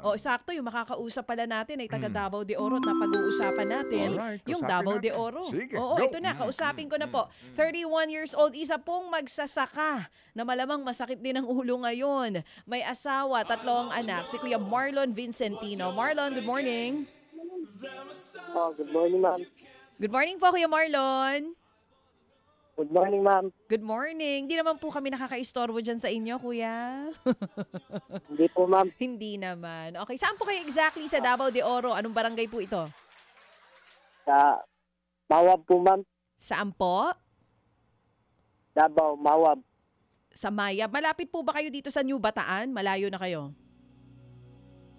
O, sakto, yung makakausap pala natin ay taga Davao de Oro na pag-uusapan natin. Alright, Yung kausapin Davao de natin. Oro. Sige, Oo, go. ito na, kausapin ko na po. 31 years old, isa pong magsasaka na malamang masakit din ang ulo ngayon. May asawa, 3 anak, si Kuya Marlon Vincentino. Marlon, good morning. Good morning, ma'am. Good morning po, Kuya Marlon. Good morning, ma'am. Good morning. Hindi naman po kami nakaka-istorbo dyan sa inyo, Kuya. Hindi po, ma'am. Hindi naman. Okay, saan po kayo exactly sa Davao de Oro? Anong barangay po ito? Sa Mawab po, ma'am. Saan po? Davao, Mawab. Sa Mayab. Malapit po ba kayo dito sa New Bataan? Malayo na kayo?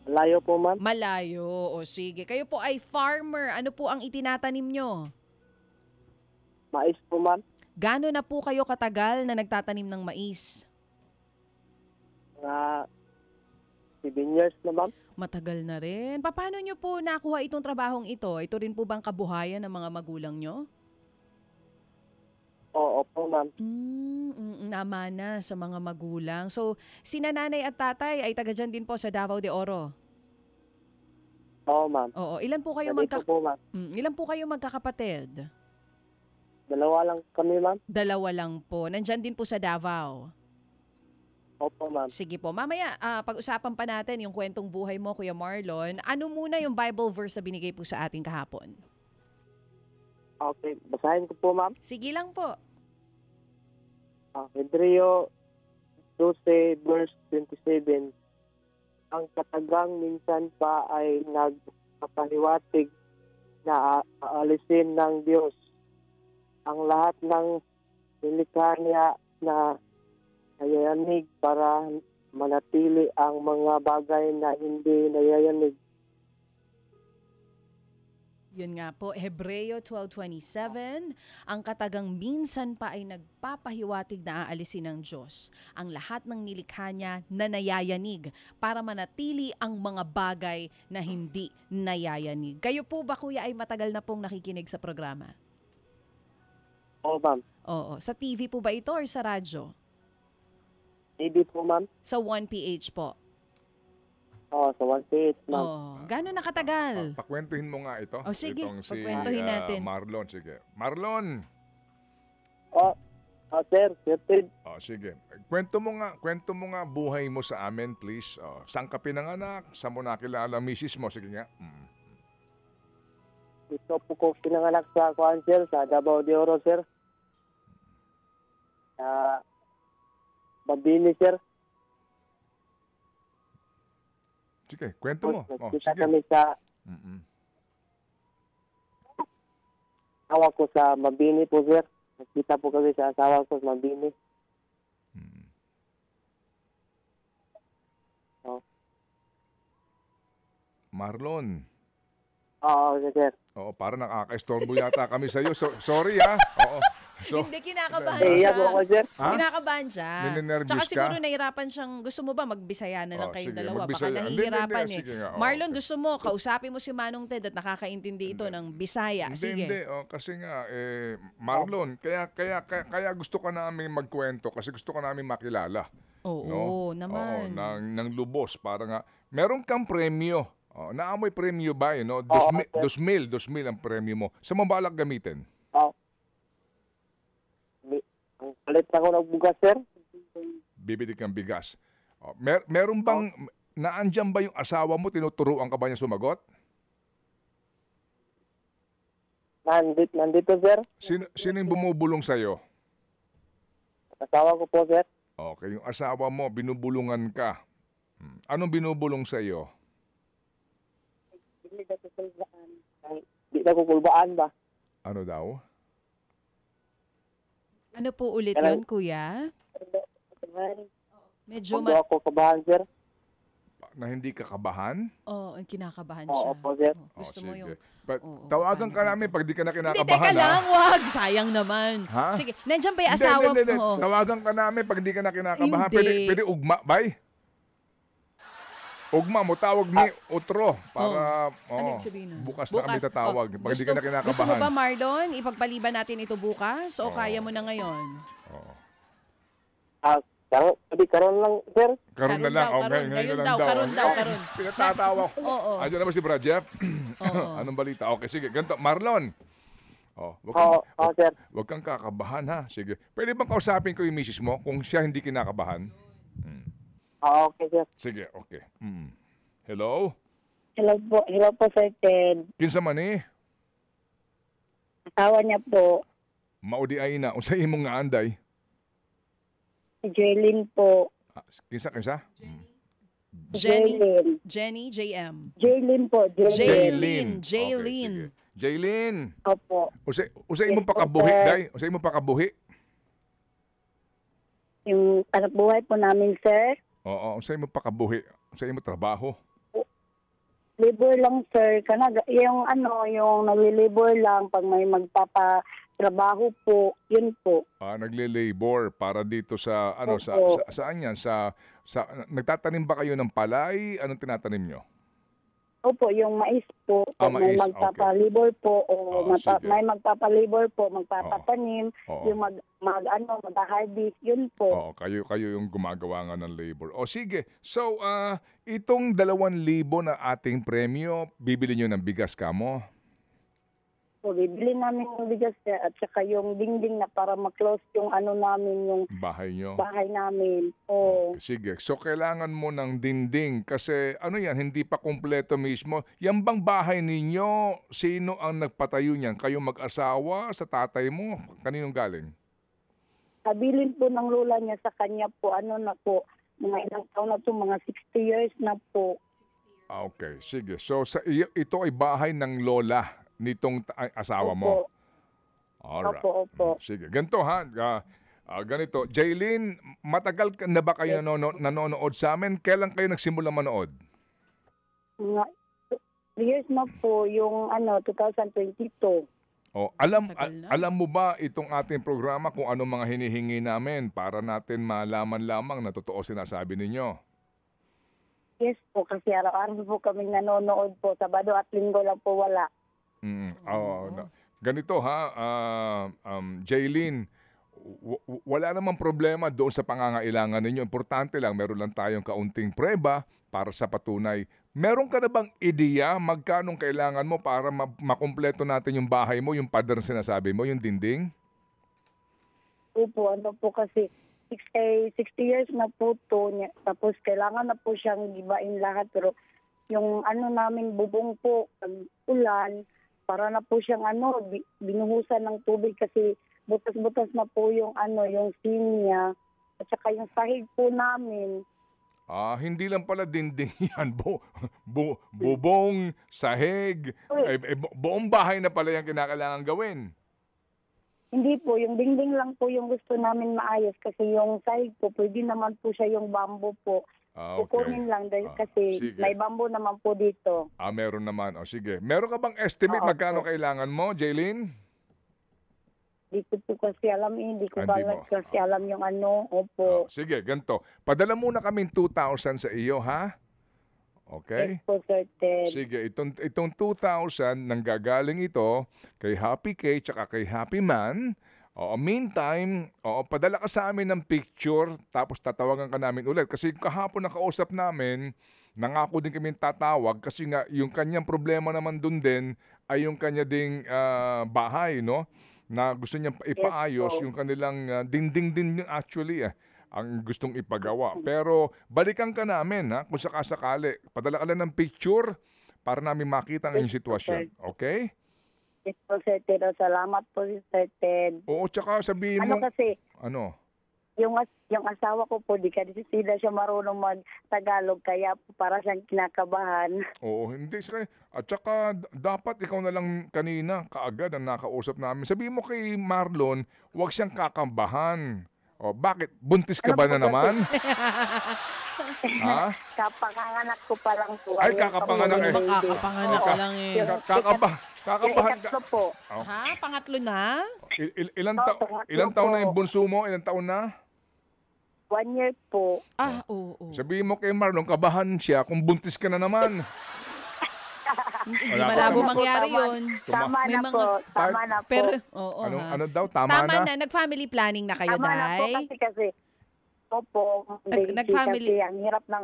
Malayo po, ma'am. Malayo. O sige. Kayo po ay farmer. Ano po ang itinatanim nyo? Mais po, ma'am. Gano'n na po kayo katagal na nagtatanim ng mais? Mga 7 years na, ma'am. Matagal na rin. Paano nyo po nakuha itong trabahong ito? Ito rin po bang kabuhayan ng mga magulang nyo? Oo po, ma'am. Namana sa mga magulang. So, sina nanay at tatay ay taga dyan din po sa Davao de Oro? Oo, ma'am. Oo. Ilan po kayo Dito po, ma'am. ilan po kayo magkakapatid? 2 lang kami, ma'am. 2 lang po. Nandyan din po sa Davao. Opo, ma'am. Sige po. Mamaya, pag-usapan pa natin yung kwentong buhay mo, Kuya Marlon. Ano muna yung Bible verse na binigay po sa ating kahapon? Okay, basahin ko po, ma'am. Sige lang po. Hebreo 12, verse 27. Ang katagang minsan pa ay nagpapahiwatig na aalisin ng Diyos ang lahat ng nilikha niya na nayayanig para manatili ang mga bagay na hindi nayayanig. Yun nga po, Hebreo 12:27, ang katagang minsan pa ay nagpapahiwatig na aalisin ng Diyos ang lahat ng nilikha niya na nayayanig para manatili ang mga bagay na hindi nayayanig. Kayo po ba, Kuya, ay matagal na pong nakikinig sa programa? Oo, ma'am. Oo. Sa TV po ba ito or sa radyo? TV po, ma'am. Sa 1PH po? Oo, sa 1-8, ma'am. Oh, gano'n nakatagal? Pakwentuhin mo nga ito. O sige, Itong pagkwentuhin natin. Marlon, sige. Marlon! Sir, Ted. Sige. Kwento mo nga buhay mo sa amin, please. Saan ka pinanganak? Saan mo nakilala misis mo? Sige nga. Ito po ko pinanganak sa Kuan, sir, sa Davao de Oro, sir. Sa Babini, sir. Sige, kwento mo. Nagkita Sige. kami sa asawa ko sa Mabini po, sir. Nagkita po kami sa asawa ko sa Mabini. Marlon. Oo, sir. Oo, parang nakaka-istorbo yata kami sa iyo. Sorry Oo. Hindi, kinakabahan Iya siya. po ako, sir. Ha? Kinakabahan siya. Ninenervyos Tsaka ka? siguro nahirapan siyang, gusto mo ba magbisaya na lang kayong Sige, dalawa? Baka magbisaya. nahihirapan Hindi, eh. sige nga. Marlon, Okay. gusto mo, kausapin mo si Manong Ted at nakakaintindi ito ng Bisaya. Sige. Hindi. Kasi nga, Marlon, kaya gusto ka namin magkwento kasi gusto ka namin makilala. Oo, naman. Oo, ng lubos. Para nga, meron kang premyo. Naamoy premyo ba? 2,000 ang premyo mo. Sa mabalak gamitin? Ang palit ako ng bugas, sir. Bibili kang bigas. Meron bang, naandyan ba yung asawa mo? Tinuturuan ka ba niya sumagot? Nandito, sir. Sino yung bumubulong sa'yo? Asawa ko po, sir. Okay, yung asawa mo, binubulungan ka. Anong binubulong sa'yo? Hindi na kukulbaan ba? Ano daw? Ano po ulit yun, Kuya? Medyo Hindi ako kabahan, sir. Na hindi ka kabahan? Oo, kinakabahan siya. Oo po, sir. Gusto mo sige. yung... Tawagan ka namin pag di ka na Hindi, kinakabahan. teka lang, wag. Sayang naman. Ha? Sige, nandiyan ba yung asawa mo? Hindi. Oo. Tawagan ka namin pag di ka na kinakabahan. Hindi. Pwede ugma, bay? Ugma mo, tawag ni Utro para Ano yung sabihin nun? bukas na kami tatawag. Pag di ka na kinakabahan. Gusto mo ba, Marlon, ipagpaliban natin ito bukas o kaya mo na ngayon? Oo. Karon lang, sir. Karon na lang. daw, Okay, karon. Ngayon daw, karon daw, karon. Pinatatawa ko. Oo. Andiyan na ba si Brad Jeff? Oo. Anong balita? Okay, sige. Ganito. Marlon. Oh, Oo, sir. wag kang kakabahan ha. Sige. Pwede bang kausapin ko yung misis mo kung siya hindi kinakabahan? Oo, okay, sir. Sige, okay. Hello? Hello po, Sir Ted. Kinsa man eh? Asawa niya po, Maudi ay na. Unsa imong nga anday? si Jerlyn po. Kinsa? Jenny, JM. Jerlyn po, Jaylin. Okay, Jaylin. sige. Jaylin. Opo. Usay imong pakabuhi, day. Usay imong pakabuhi. Yung anak buhay po namin, sir. Oo, usay imong pakabuhi. Usay imong trabaho. Labor lang, sir. Yung nagli-labor lang pag may magpapatrabaho po, yun po. Nagle-labor para dito sa Opo. saan yan? Sa nagtatanim ba kayo ng palay? Anong tinatanim nyo? Opo, yung mais po. Pag may mais, magpapalibor po o sige. may magpapalibor po, magpapatanim, Oo. yung mag-harvest, yun po. Oo, kayo yung gumagawa nga ng labor. O sige. So, itong 2,000 na ating premyo, bibili nyo ng bigas kamo? So, bibili namin yung bigas, sir, at saka yung dingding na para ma-close yung yung Bahay nyo? bahay namin. Oo. Sige. So, kailangan mo ng dinding kasi hindi pa kumpleto mismo. Yan bang bahay ninyo? Sino ang nagpatayo niyan? Kayo mag-asawa sa tatay mo? Kaninong galing? Habilin po ng lola niya sa kanya po, mga ilang taon na to, mga 60 years na po. Okay. Sige. So, ito ay bahay ng lola nitong asawa mo? Opo. Alright. Opo. Sige. Ganito ha. Ganito. Jaylin, matagal na ba kayo nanonood sa amin? Kailan kayo nagsimula manood? Mga 3 years na po, yung 2022. Alam mo ba itong ating programa kung anong mga hinihingi namin para natin malaman lamang na totoo sinasabi ninyo? Yes po, kasi araw-araw po kami nanonood po. Sabado at linggo lang po wala. Ganito ha, Jaylin, wala namang problema doon sa pangangailangan ninyo. Importante lang, meron lang tayong kaunting prueba para sa patunay. Meron ka na bang ideya magkanong kailangan mo para makumpleto natin yung bahay mo, yung pader sinasabi mo, yung dinding? Opo, kasi 60 years na po to. Tapos kailangan na po siyang gibain lahat. Pero yung namin bubong po, ulan, para na po siyang binuhusan ng tubig kasi butas-butas na po yung yung sin niya. At saka yung sahig po namin. Hindi lang pala dinding yan. Bubong, sahig, buong bahay na pala yung kinakailangan gawin. Hindi po, yung dingding lang po yung gusto namin maayos kasi yung sahig po, pwede naman po siya yung bamboo po. Okay. Kukunin lang dahil kasi sige. may bamboo naman po dito. Meron naman. Sige. Meron ka bang estimate magkano kailangan mo, Jaylin? Di ko po kasi alam Hindi ko Hindi mo. kasi alam yung Opo. Sige, ganito. Padala muna kaming 2,000 sa iyo, ha? Okay? Yes po, Sir Ted. Sige, itong 2,000 nanggagaling ito kay Happy K tsaka kay Happy Man. Meantime, padala ka sa amin ng picture tapos tatawagan ka namin ulit. Kasi kahapon nakausap namin, nangako din kami tatawag kasi nga yung kanyang problema naman dun din ay yung kanya ding bahay, no? Na gusto niyang ipaayos yung kanilang dinding din actually ang gustong ipagawa. Pero balikan ka namin kung sakasakali. Padala ka lang ng picture para namin makita ang inyong sitwasyon. Okay? Yes po, Sir Ted. Salamat po, Sir Ted. Oo, tsaka sabihin mo... Kasi, Ano? yung asawa ko po, di kasi sila siya marunong mag-Tagalog, kaya po para siyang kinakabahan. Oo, hindi. At tsaka dapat ikaw na lang kanina kaagad ang nakausap namin. Sabihin mo kay Marlon, huwag siyang kakabahan. Bakit? Buntis ka ba na naman? Ha? Kapanganak ko pa lang po. Ay, kakapanganak Ano ba kakapanganak ka lang eh? Kakabahan ka. Ikatlo po. Ha? Pangatlo na? Ilang taon na yung bunso mo? Ilang taon na? 1 year po. Oo. Sabihin mo kay Marlon, kabahan siya kung buntis ka na naman. Hindi Wala malabo pa. mangyari yun. Tama May na mga- po. Tama na po. Pero, oo Ano ha. daw? Tama Tama na? na. Nag-family planning na kayo, Tama na po Day? kasi Opo. Nag-family- Kasi ang hirap ng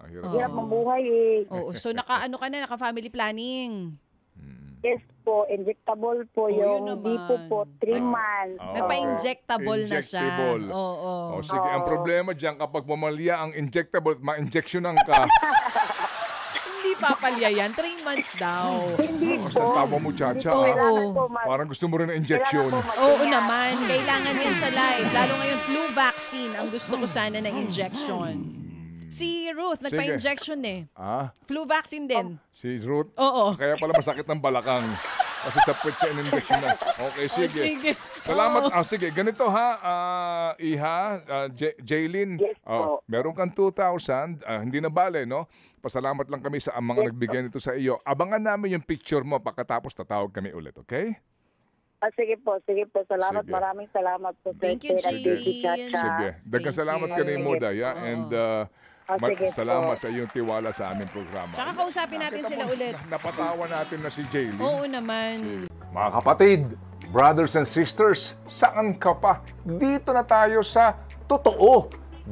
Hirap. hirap ng buhay eh. Oo, so naka-ano ka na, naka-family planning. Yes po, injectable po Oh, yun yung naman. Dipo po, 3 months. Oo. Nagpa-injectable na siya. Injectable. Oo. O sige, ang problema diyan kapag pumalya ang injectable, ma-injectionan ka. Hindi papalya yan. 3 months daw. Hindi O, po. sa tama mo, Chacha. Oo. Kailangan po Parang gusto mo rin ng injection. Oo naman. Kailangan yan sa live. Lalo ngayon, flu vaccine ang gusto ko sana na injection. Si Ruth, nagpa-injection eh. Ah, Flu vaccine din. si Ruth. Oo. Kaya pala masakit ng balakang. Kasi sa puwet siya in-injection na. Okay, Oh, sige. sige. Salamat. Sige, ganito ha, Iha, Jaylin. Yes po. Meron kang 2,000. Hindi na bale, no? Pasalamat lang kami sa mga nagbigay nito sa iyo. Abangan namin yung picture mo pagkatapos tatawag kami ulit, okay? Sige po. Salamat. Sige. Maraming salamat po. Thank you, Sir Jean. Chacha. Sige. Dagang Thank salamat you. ka ni Moda, yeah? Oo. And Sige po. salamat sa iyong tiwala sa aming programa. Tsaka kausapin natin Nakita sila mo, ulit. Napatawa natin na si Jaylin. Oo naman. Mga kapatid, brothers and sisters, saan ka pa? Dito na tayo sa totoo.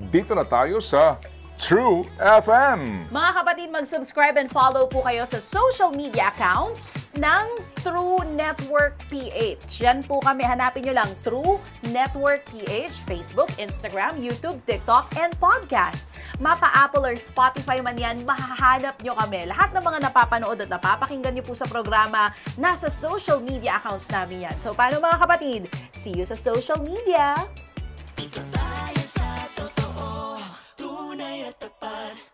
Dito na tayo sa True FM. Mga kapatid, mag-subscribe and follow po kayo sa social media accounts ng True Network PH. Yan po kami. Hanapin nyo lang True Network PH, Facebook, Instagram, YouTube, TikTok, and podcast. Mapa Apple or Spotify man yan, mahahanap nyo kami. Lahat ng mga napapanood at napapakinggan nyo po sa programa, nasa social media accounts namin yan. So, paano mga kapatid? See you sa social media! Dito tayo sa totoo, tunay at tapat.